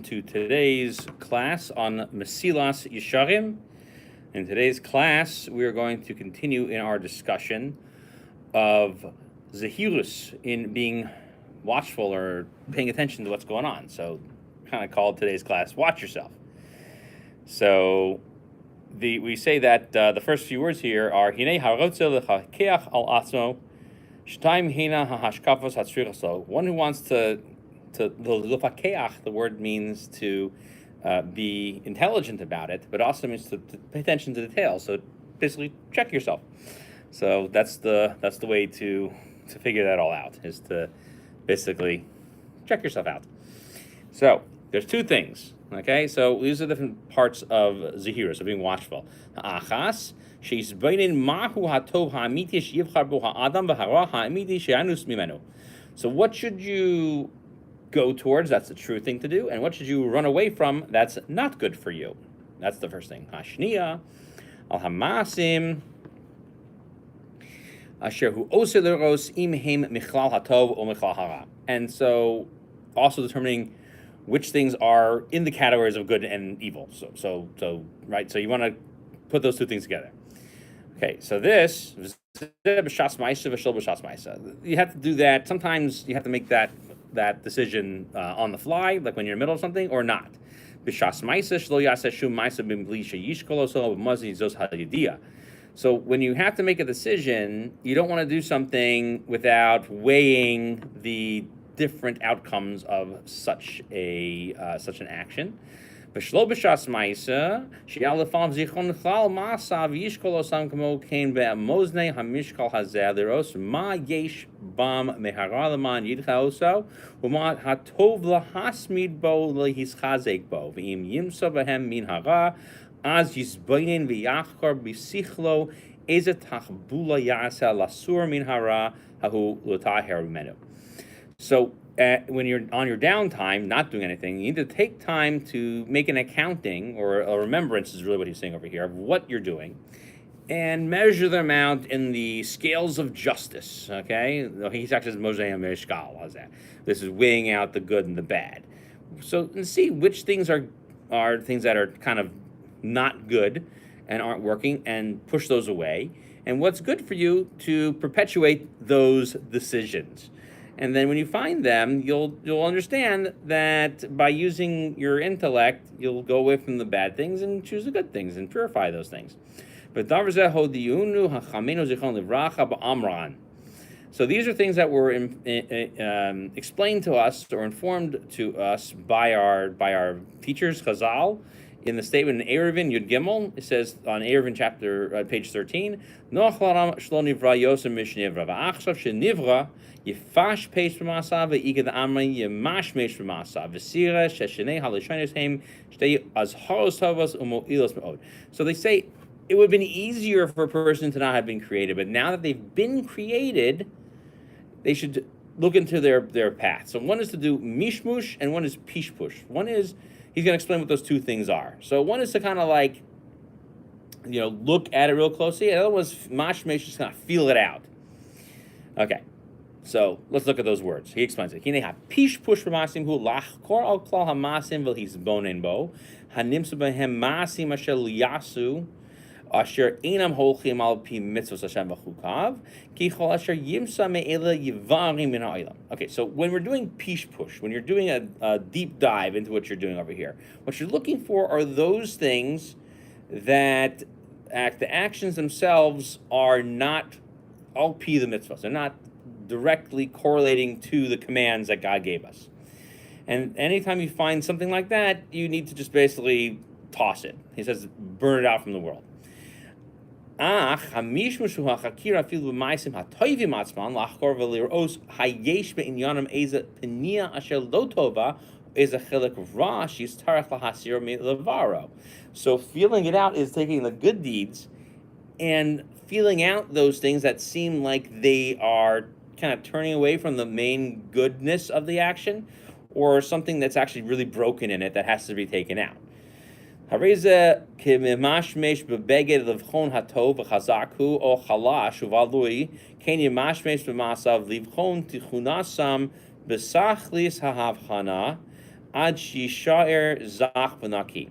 to today's class on Mesilas Yesharim. In today's class, we are going to continue in our discussion of Zahirus, in being watchful or paying attention to what's going on. So, kind of called today's class "Watch Yourself." So, we say that the first few words here are "Hinei harotze lechakeach al atzmo, shtaim hina hahashkafos hatzrichaso." One who wants to the lefakeach, the word means to be intelligent about it, but also means to pay attention to details. So basically, check yourself. So that's the way to figure that all out, is to basically check yourself out. So there's two things. Okay, so these are different parts of zahira, so being watchful. Achas she's mahu hatov ha'amiti sheyivchar bo ha'adam v'hara ha'amiti sheyanus mimenu. So what should you go towards? That's the true thing to do. And what should you run away from? That's not good for you. That's the first thing. Hashniya al hamasim asher hu oseleros imhem michlal hatov o michlal hara. And so also determining which things are in the categories of good and evil. So right. So you want to put those two things together. Okay. So this you have to do that. Sometimes you have to make that decision on the fly, like when you're in the middle of something, or not. So when you have to make a decision, you don't want to do something without weighing the different outcomes of such an action. B'shlo b'shas ma'isa she'al lefav zichron chlal ma'asav yishkol osam kamo kain be'amoznei hamishkal hazeh liros ma yesh bam mehara leman yidcha oso u'ma hatov lahasmid bo lehischazek bo v'im yimso b'hem min hara az yizbayin v'yachkor b'sichlo eze tachbula ya'asa lasur min hara hahu l'taher menu. So when you're on your downtime, not doing anything, you need to take time to make an accounting, or a remembrance is really what he's saying over here, of what you're doing, and measure them out in the scales of justice, okay? He's actually Moshe HaMeshkal, how's that? This is weighing out the good and the bad. So, and see which things are things that are kind of not good and aren't working, and push those away, and what's good for you to perpetuate those decisions. And then when you find them, you'll understand that by using your intellect, you'll go away from the bad things and choose the good things and purify those things. So these are things that were explained to us or informed to us by our teachers, Chazal, in the statement in Eruvin Yud Gimel. It says on Eruvin chapter page 13, Noach laram shlo nivra yosem mishnivra va'achshav shenivra yifash peish b'masav ve'igad amri yimash meish b'masav v'sira sheshenei halishonis heim shtei azharos tovos u'mo'ilos me'od. So they say it would have been easier for a person to not have been created, but now that they've been created, they should look into their path. So one is to do mishmush and one is pishpush. One is, he's going to explain what those two things are. So one is to kind of like, look at it real closely. And the other one is mashmesh, just kind of feel it out. Okay, so let's look at those words. He explains it. Hinei ha-pish push b'masim hu lachkor al klal ha-masim v'lhisbonen bo hanimsu b'hem masim asher liyasu asher einam holchim al pi mitzvos Hashem v'chukav ki chol asher yimsa me'ela yivarim min ha'olam. Okay, so when we're doing pish push, when you're doing a deep dive into what you're doing over here, what you're looking for are those things that the actions themselves are not al pi the mitzvos. They're not directly correlating to the commands that God gave us. And anytime you find something like that, you need to just basically toss it. He says, burn it out from the world. Ach, hamishmush hu hachakira afilu b'maisim hatoivim atzman lachkor v'liros hayesh be'inyanim eza penia asher lo tova eza chelik ra shiztarach lahasir me'levaro. So feeling it out is taking the good deeds and feeling out those things that seem like they are kind of turning away from the main goodness of the action, or something that's actually really broken in it that has to be taken out. Hareza kemashmesh bebeged levchon hatov v'chazaku o chalash uvalui ken yemashmesh b'masav levchon tichunasam besachlis hahavchana ad shishaer zach v'naki.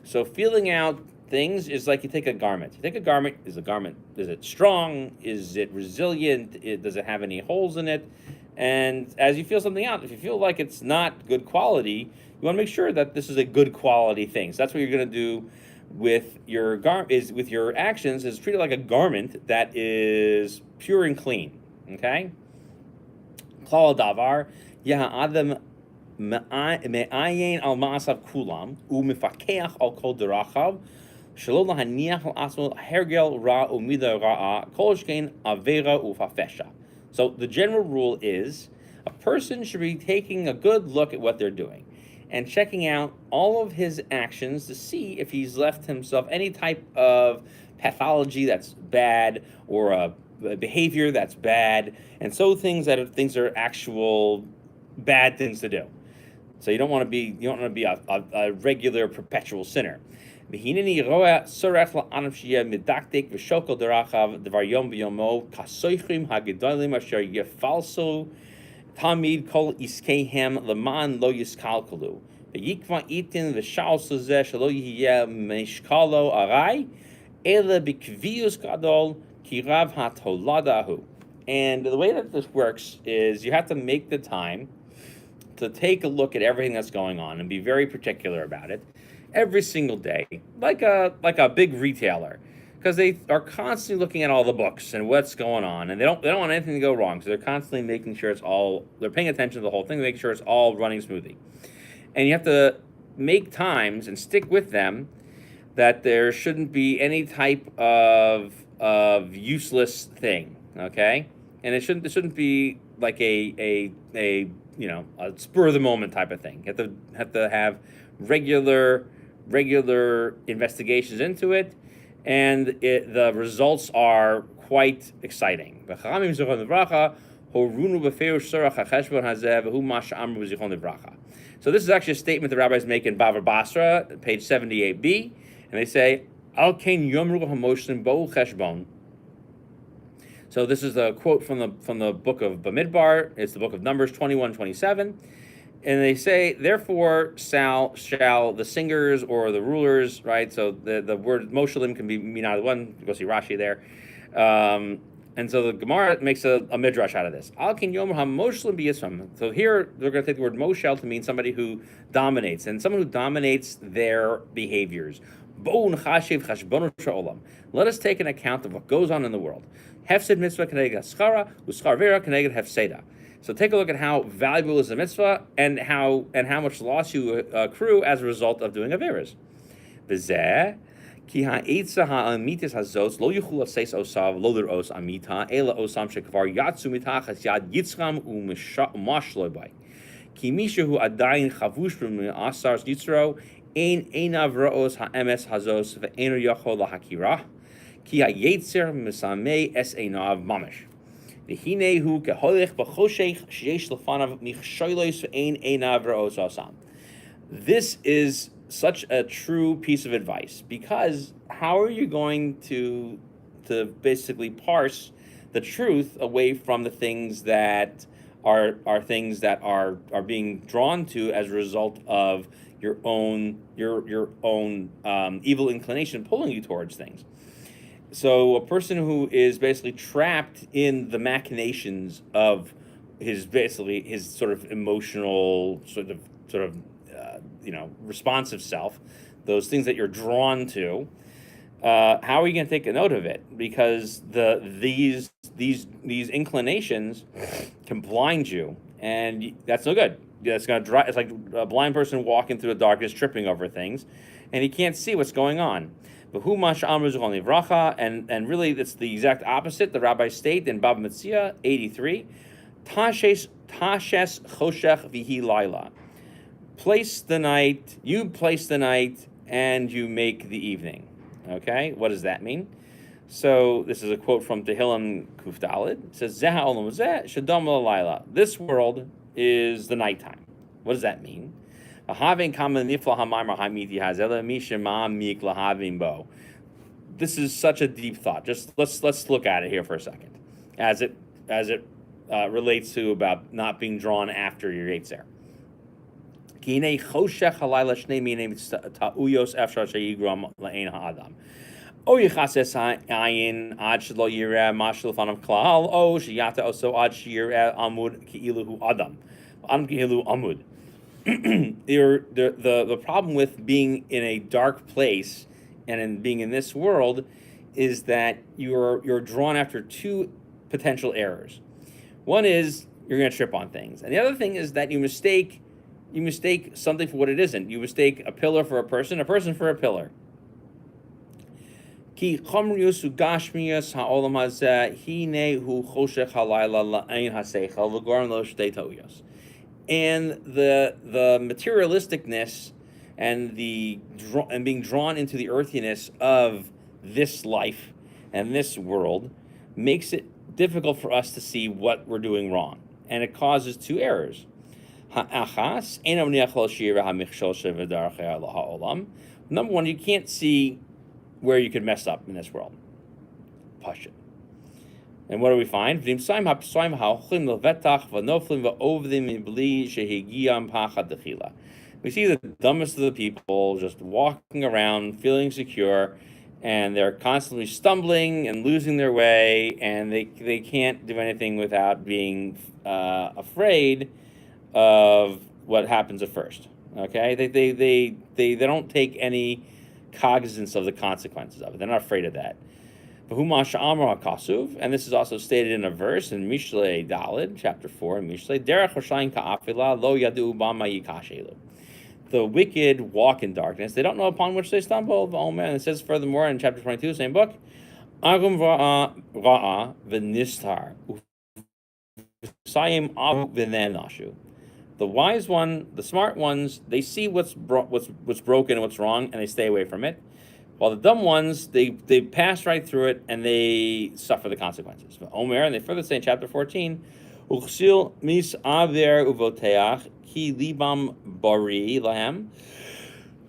So feeling out things is like you take a garment. You take a garment, is it strong? Is it resilient? Does it have any holes in it? And as you feel something out, if you feel like it's not good quality, you want to make sure that this is a good quality thing. So that's what you're going to do with your with your actions, is treat it like a garment that is pure and clean. Okay? Klal davar, adam me'ayin al ma'asav kulam u'mifakech al kol derachav shelo lahaniach al asmo hergel ra u'mida ra'a kol shkein avera u'fafesha. So the general rule is a person should be taking a good look at what they're doing and checking out all of his actions to see if he's left himself any type of pathology that's bad, or a behavior that's bad, and so things are actual bad things to do. So you don't want to be a regular perpetual sinner. V'hineni roa sorech la'anav sheyeh medakdek v'shokol derachav devar yom v'yomo kasoichrim hagedolim asher yefalso tamid kol iskehem leman lo yiskalkalu v'yikva itin v'shaos lezeh shelo yihiyeh meshkalo arai ele b'kvius gadol kirav hatoladahu. And the way that this works is you have to make the time to take a look at everything that's going on and be very particular about it every single day, like a big retailer, because they are constantly looking at all the books and what's going on, and they don't want anything to go wrong, so they're constantly making sure they're paying attention to the whole thing, making sure it's all running smoothly. And you have to make times and stick with them that there shouldn't be any type of useless thing, okay? And it shouldn't be like a spur of the moment type of thing. You have to have regular investigations into it, and the results are quite exciting. So this is actually a statement the rabbis make in Bava Basra, page 78b, and they say, Al Kain Yomru HaMoshlim Bo Cheshbon. So this is a quote from the book of Bamidbar. It's the book of Numbers 21:27. And they say, therefore shall the singers or the rulers, right? So the word Moshelim can mean either one. Go see Rashi there. And so the Gemara makes a midrash out of this. Al kin yom ha-moshelim b'yisram. So here they're going to take the word moshel to mean somebody who dominates, and someone who dominates their behaviors. Let us take an account of what goes on in the world. Hefsed mitzvah keneged schara, uschar vera keneged hefseda. So take a look at how valuable is the mitzvah and how much loss you accrue as a result of doing averas. V'zeh ki ha'etza ha'amitis hazos lo yuchul aseis osav lo lir'os amita ela osam shekvar yatsu mitachas yad yitzcham u'mashloy bay. Ki mishu adayin chavush b'asars yitzro ein einav ra'os ha'emes hazos ve'einu yachol lahakirah ki ha'yetzer misamei es einav mamish. V'hinehu keholech b'choshech sheyesh lefanav michshoylos ve'ein einav ra'os asam. This is such a true piece of advice, because how are you going to basically parse the truth away from the things that are things that are being drawn to as a result of your own evil inclination pulling you towards things? So a person who is basically trapped in the machinations of his sort of emotional sort of responsive self, those things that you're drawn to, how are you going to take a note of it? Because these inclinations can blind you, and that's no good. That's going to drive. It's like a blind person walking through the darkness, tripping over things, and he can't see what's going on. And really, it's the exact opposite. The rabbis state in Bava Metzia 83, Tashes choshech vihi laila. You place the night, and you make the evening. Okay, what does that mean? So this is a quote from Tehillim Kuf Daled. It says, Zeha olam zeh shadam laila. This world is the nighttime. What does that mean? This is such a deep thought. Just let's look at it here for a second, as it relates to about not being drawn after your yetzer. Kine choshech halayla shnei minei ta'uyos efshar sheyigram la'ein ha'adam. O yichases ayin ad shelo yireh mashal fanav klal, o sheyata oso ad sheyireh amud ki'iluhu adam. Adam ki'ilu amud. The problem with being in a dark place and in being in this world is that you're drawn after two potential errors. One is you're going to trip on things, and the other thing is that you mistake something for what it isn't. You mistake a pillar for a person for a pillar. Ki chomrius ugashmius ha'olam hazeh hinehu choshech halayla la'ein haseichel v'gorim lo shtei ta'uyos. And the materialisticness and being drawn into the earthiness of this life and this world makes it difficult for us to see what we're doing wrong, and it causes two errors. Number one, you can't see where you could mess up in this world. Push it. And what do we find? We see the dumbest of the people just walking around, feeling secure, and they're constantly stumbling and losing their way, and they can't do anything without being afraid of what happens at first. Okay, they don't take any cognizance of the consequences of it. They're not afraid of that. And this is also stated in a verse in Mishlei Dalid, chapter 4 in Mishlei. The wicked walk in darkness. They don't know upon which they stumble. And it says furthermore in chapter 22, same book, the wise one, the smart ones, they see what's broken and what's wrong, and they stay away from it. While the dumb ones, they pass right through it and they suffer the consequences. Omer, and they further say in chapter 14, Uchsil mis aver uvoteach ki libam bari lahem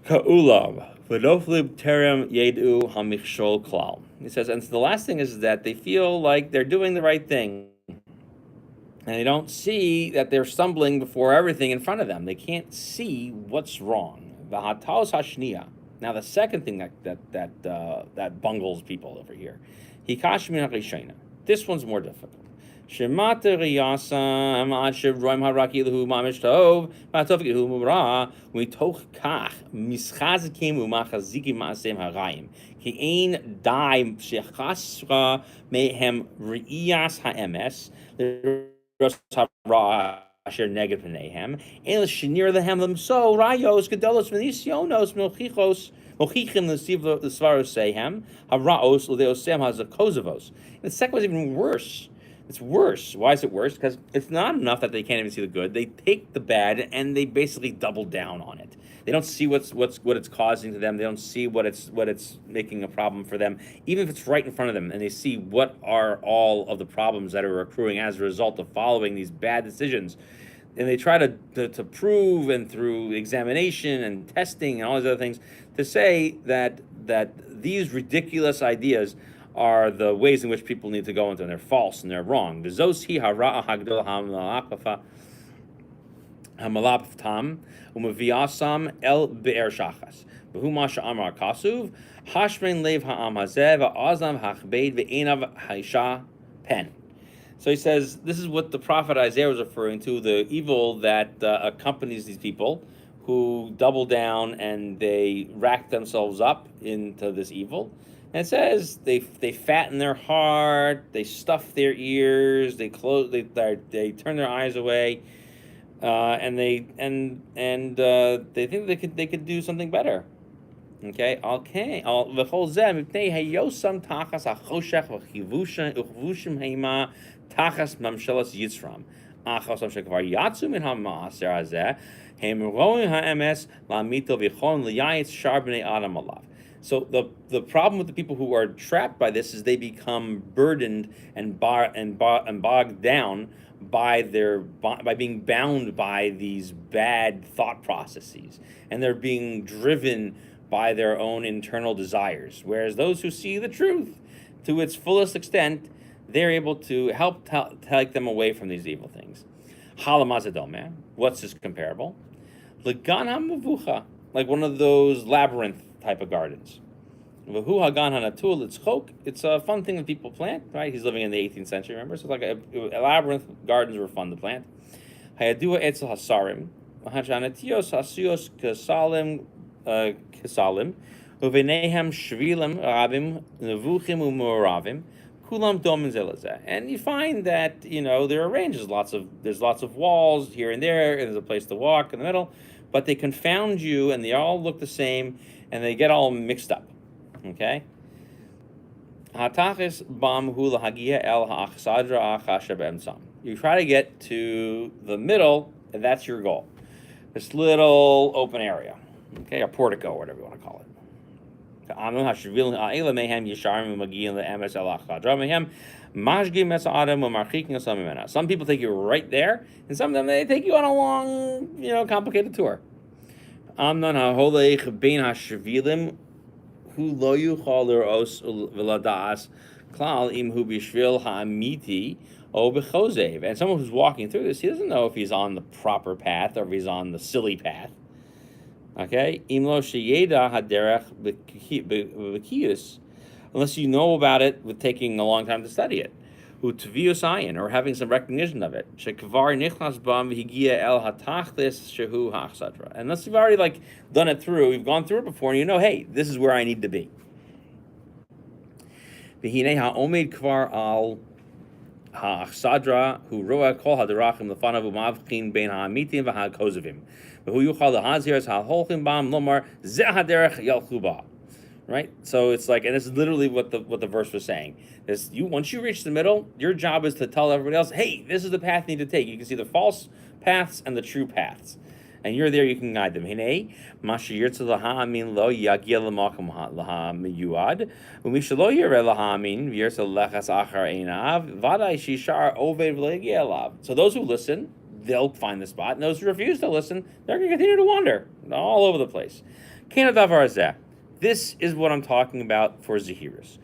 ka'ulav v'noflib terem yedu hamichshol klal. He says, and the last thing is that they feel like they're doing the right thing, and they don't see that they're stumbling before everything in front of them. They can't see what's wrong. V'hataos hashniya. Now, the second thing that bungles people over here, this one's more difficult. Shemata riyasam ad shevroim haraki lahu mamish tov v'atofik lahu mura mitoch kach mischazikim u'machazikim ma'asem harayim ki ein dai shechasra mehem riyas ha'emes l'ros hara asher neged p'neihem el shenir lehem lemso rayos gedolos v'nisyonos milchichos mochichim l'siv l'svaros sehem haraos l'deosem hazakozavos. The second was even worse. It's worse. Why is it worse? Because it's not enough that they can't even see the good. They take the bad and they basically double down on it. They don't see what it's causing to them. They don't see what it's making a problem for them, even if it's right in front of them. And they see what are all of the problems that are accruing as a result of following these bad decisions. And they try to prove, and through examination and testing and all these other things, to say that these ridiculous ideas are the ways in which people need to go into, and they're false and they're wrong. V'zosi hara'a hagdol hamalaptam u'maviasam el be'er shachas. V'hu ma she'amar kasuv hashmein lev ha'am hazeh va'azam hachbeid ve'enav haisha pen. So he says this is what the prophet Isaiah was referring to, the evil that accompanies these people who double down and they rack themselves up into this evil. And it says they fatten their heart, they stuff their ears, they turn their eyes away, and they think they could do something better. Okay. V'chol zeh mipnei hayosam tachas hachoshech v'chivushim heima tachas mamshelas yitzram achosam shekvar yatsu min ha'maaser hazeh hem roim ha'emes la'mito v'chon l'yayitz shar b'nei adam alav. So the problem with the people who are trapped by this is they become burdened and bogged down by being bound by these bad thought processes, and they're being driven by their own internal desires. Whereas those who see the truth to its fullest extent, they're able to help take them away from these evil things. Halamazadome, what's this comparable? Legan hamavucha, like one of those labyrinth type of gardens. V'hu hagan hanatul litzchok. It's a fun thing that people plant, right? He's living in the 18th century, remember? So it's like a labyrinth gardens were fun to plant. Hayadua etzel hasarim, hanatios hasios kasalim kasalim, uvenehem shvilim rabim nevuchim umoravim. Kulam dom zelazeh, and you find that they're arranged. There's lots of walls here and there, and there's a place to walk in the middle, but they confound you, and they all look the same, and they get all mixed up. Okay. Hatachis bam hula hagia el ha'achsadra achasha be'emsam. You try to get to the middle, and that's your goal. This little open area, okay, a portico, whatever you want to call it. Some people take you right there, and some of them they take you on a long, complicated tour. And someone who's walking through this, he doesn't know if he's on the proper path or if he's on the silly path. Okay, unless you know about it with taking a long time to study it, or having some recognition of it. Unless you've already done it through, you've gone through it before, and hey, this is where I need to be. Ha'achsadra hu roa kol haderachim lefanav u'mavchin bein ha'amitim v'ha'kozevim v'hu yuchal lehaziras ha'holchim bam lomar zeh haderech yalchu ba. Right, so it's and this is literally what the verse was saying. Once you reach the middle, your job is to tell everybody else, hey, this is the path you need to take. You can see the false paths and the true paths, and you're there. You can guide them. Hinei mashiyirtz laha'amin lo yagia l'makom laha'miyuad u'mishalo yireh laha'amin v'yirtz lechas achar einav vaday shishar oved v'legia elav. So those who listen, they'll find the spot, and those who refuse to listen, they're going to continue to wander all over the place. Kena davar zeh. This is what I'm talking about for Zahirus.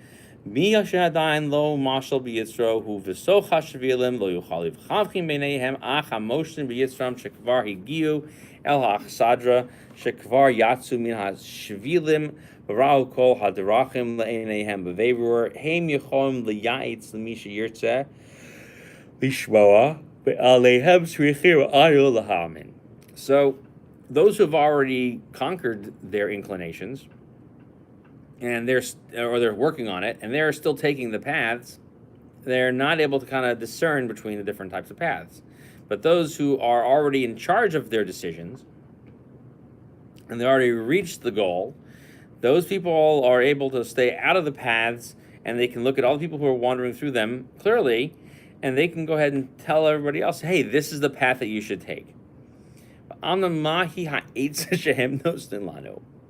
Mi yashadayin lo mashal biyitzro hu v'soch hashvilim lo yuchaliv chavchim b'neihem ach hamoshin biyitzram shekvar higiu el ha'achsadra shekvar yatsu min hashvilim v'ra'u kol haderachim le'eneihem b'vevrur heim yichom l'ya'itz l'misha yirtzeh lishmoa ve'aleihem shrichir ayu l'hamin. So those who have already conquered their inclinations, and they're working on it, and they're still taking the paths, they're not able to kind of discern between the different types of paths. But those who are already in charge of their decisions, and they already reached the goal, those people are able to stay out of the paths, and they can look at all the people who are wandering through them clearly, and they can go ahead and tell everybody else, hey, this is the path that you should take.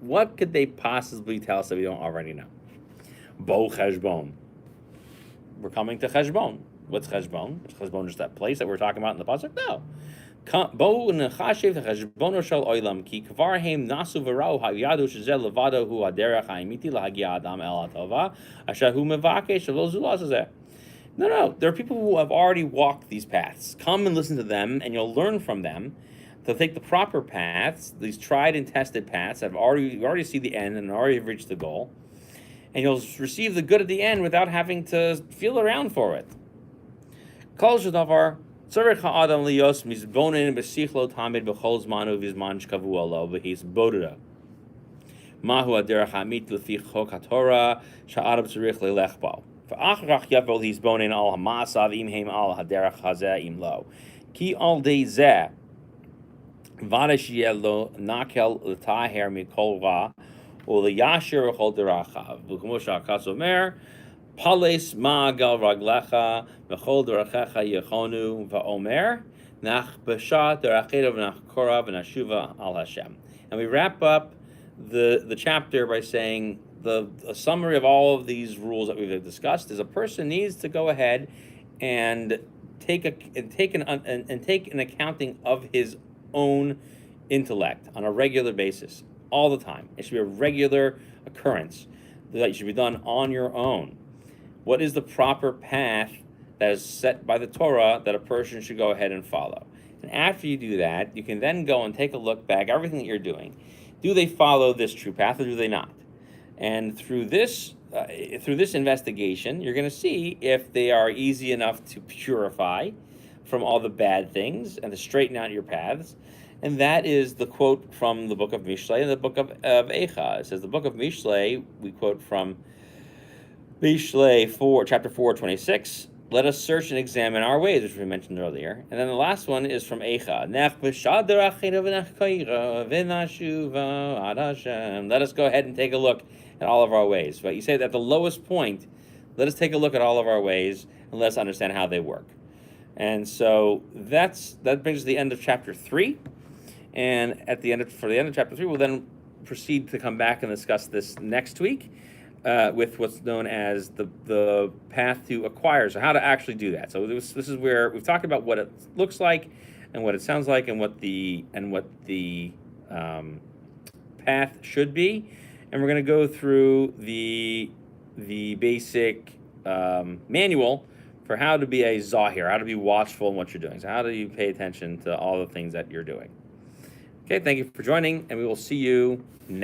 What could they possibly tell us that we don't already know? Bo cheshbon. We're coming to cheshbon. What's cheshbon? Is cheshbon just that place that we're talking about in the pasuk? No. Bo nechashev cheshbono shel oilam ki kvar heim nasu v'rau ha'yadu shezel levado hu haderech ha'imiti lahagia adam el hatova asher hu mevakesh shelo zulaz hazeh. No. There are people who have already walked these paths. Come and listen to them, and you'll learn from them. They'll take the proper paths, these tried and tested paths that you already see the end and already have reached the goal, and you'll receive the good at the end without having to feel around for it. Kol shedavar tzarich ha'adam liyos mizbonin b'sichlo tamid b'chol zmanu v'zman shkavu alo v'his bodada. Mahu aderech ha'amit l'fi chok haTorah sha'adam tzarich le'lech bo. V'achrach yavol hizbonin al ha'masav im heim al haderech hazeh im lo. Ki al dei zeh Vadashielo nakel l'taher mikol ra u'liyashir v'chol derachav v'chumosha kasomer pales ma'agal raglecha v'chol derachecha yechonu v'omer nach b'sha deracheda v'nachkora v'nashuva al Hashem. And we wrap up the chapter by saying a summary of all of these rules that we've discussed is a person needs to go ahead and take an accounting of his own intellect on a regular basis, all the time. It should be a regular occurrence that should be done on your own. What is the proper path that is set by the Torah that a person should go ahead and follow? And after you do that, you can then go and take a look back, everything that you're doing. Do they follow this true path or do they not? And through this investigation, you're going to see if they are easy enough to purify from all the bad things and to straighten out your paths. And that is the quote from the book of Mishlei and the book of Eicha. It says the book of Mishlei, we quote from Mishlei 4, chapter 4, 26. Let us search and examine our ways, which we mentioned earlier. And then the last one is from Eicha. Let us go ahead and take a look at all of our ways. But you say that at the lowest point, let us take a look at all of our ways and let us understand how they work. And so that brings us to the end of chapter 3. And for the end of chapter 3, we'll then proceed to come back and discuss this next week with what's known as the path to acquire, so how to actually do that. So this is where we've talked about what it looks like and what it sounds like and what the path should be. And we're going to go through the basic manual for how to be a zahir, how to be watchful in what you're doing. So how do you pay attention to all the things that you're doing? Okay, thank you for joining, and we will see you next.